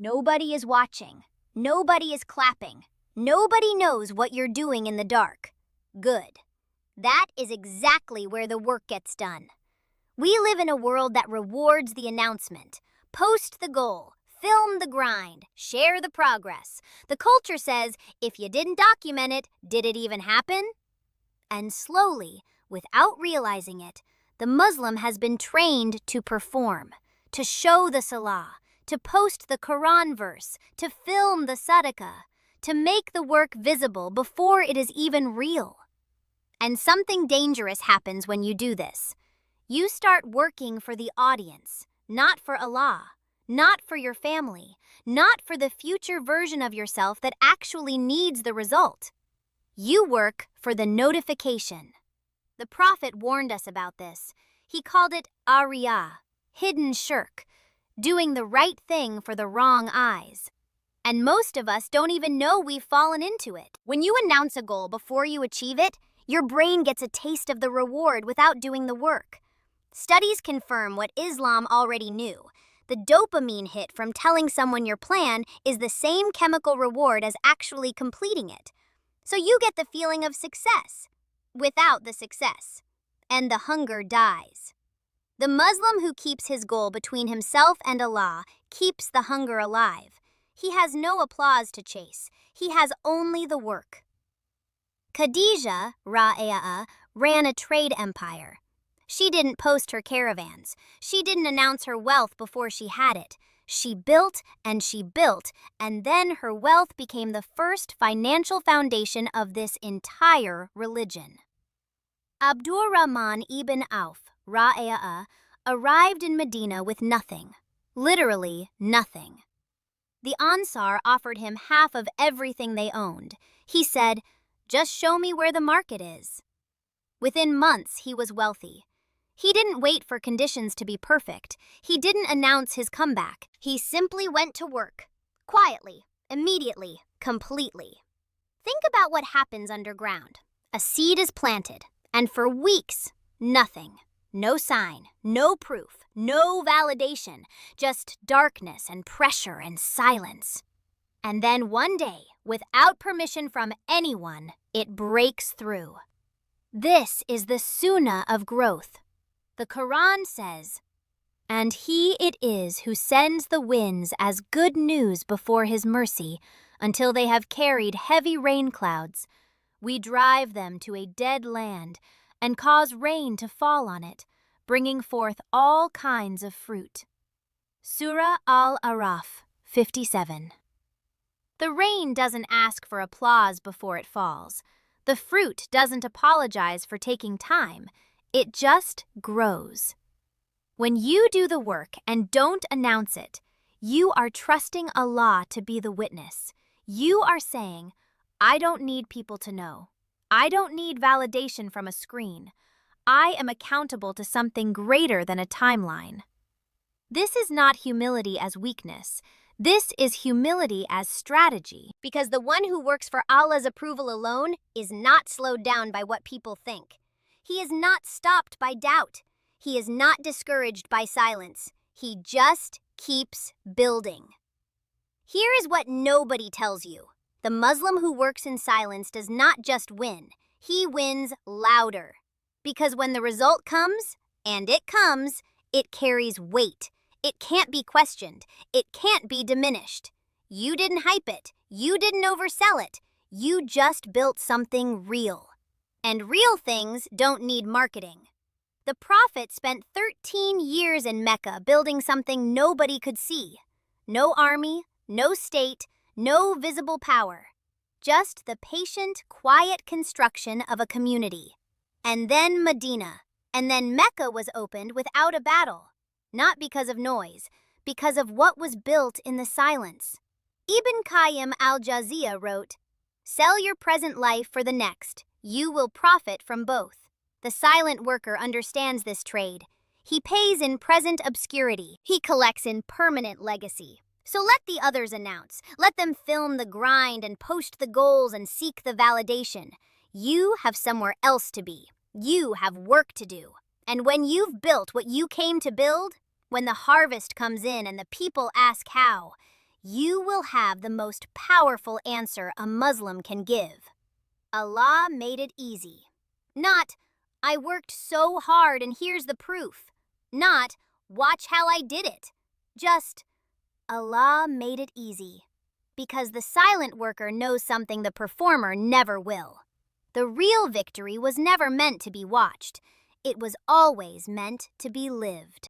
Nobody is watching. Nobody is clapping. Nobody knows what you're doing in the dark. Good. That is exactly where the work gets done. We live in a world that rewards the announcement. Post the goal, film the grind, share the progress. The culture says, if you didn't document it, did it even happen? And slowly, without realizing it, the Muslim has been trained to perform, to show the salah, to post the Quran verse, to film the sadaqah, to make the work visible before it is even real. And something dangerous happens when you do this. You start working for the audience, not for Allah, not for your family, not for the future version of yourself that actually needs the result. You work for the notification. The Prophet warned us about this. He called it ar-riya, hidden shirk, doing the right thing for the wrong eyes. And most of us don't even know we've fallen into it. When you announce a goal before you achieve it, your brain gets a taste of the reward without doing the work. Studies confirm what Islam already knew. The dopamine hit from telling someone your plan is the same chemical reward as actually completing it. So you get the feeling of success without the success, and the hunger dies. The Muslim who keeps his goal between himself and Allah keeps the hunger alive. He has no applause to chase. He has only the work. Khadijah RA ran a trade empire. She didn't post her caravans. She didn't announce her wealth before she had it. She built, and then her wealth became the first financial foundation of this entire religion. Abdur Rahman ibn Auf RA arrived in Medina with nothing, literally nothing. The Ansar offered him half of everything they owned. He said, "Just show me where the market is." Within months, he was wealthy. He didn't wait for conditions to be perfect. He didn't announce his comeback. He simply went to work, quietly, immediately, completely. Think about what happens underground. A seed is planted, and for weeks, nothing. No sign, no proof, no validation, just darkness and pressure and silence. And then one day, without permission from anyone, it breaks through. This is the sunnah of growth. The Quran says, "And he it is who sends the winds as good news before his mercy, until they have carried heavy rain clouds. We drive them to a dead land, and cause rain to fall on it, bringing forth all kinds of fruit." Surah Al-Araf 57. The rain doesn't ask for applause before it falls. The fruit doesn't apologize for taking time. It just grows. When you do the work and don't announce it, you are trusting Allah to be the witness. You are saying, "I don't need people to know. I don't need validation from a screen. I am accountable to something greater than a timeline." This is not humility as weakness. This is humility as strategy. Because the one who works for Allah's approval alone is not slowed down by what people think. He is not stopped by doubt. He is not discouraged by silence. He just keeps building. Here is what nobody tells you. The Muslim who works in silence does not just win. He wins louder. Because when the result comes, and it comes, it carries weight. It can't be questioned. It can't be diminished. You didn't hype it. You didn't oversell it. You just built something real. And real things don't need marketing. The Prophet spent 13 years in Mecca building something nobody could see. No army, no state, no visible power. Just the patient, quiet construction of a community. And then Medina. And then Mecca was opened without a battle. Not because of noise, because of what was built in the silence. Ibn Qayyim al-Jawziyya wrote, "Sell your present life for the next. You will profit from both." The silent worker understands this trade. He pays in present obscurity. He collects in permanent legacy. So let the others announce. Let them film the grind and post the goals and seek the validation. You have somewhere else to be. You have work to do. And when you've built what you came to build, when the harvest comes in and the people ask how, you will have the most powerful answer a Muslim can give. Allah made it easy. Not, I worked so hard and here's the proof. Not, watch how I did it. Just, Allah made it easy. Because the silent worker knows something the performer never will. The real victory was never meant to be watched. It was always meant to be lived.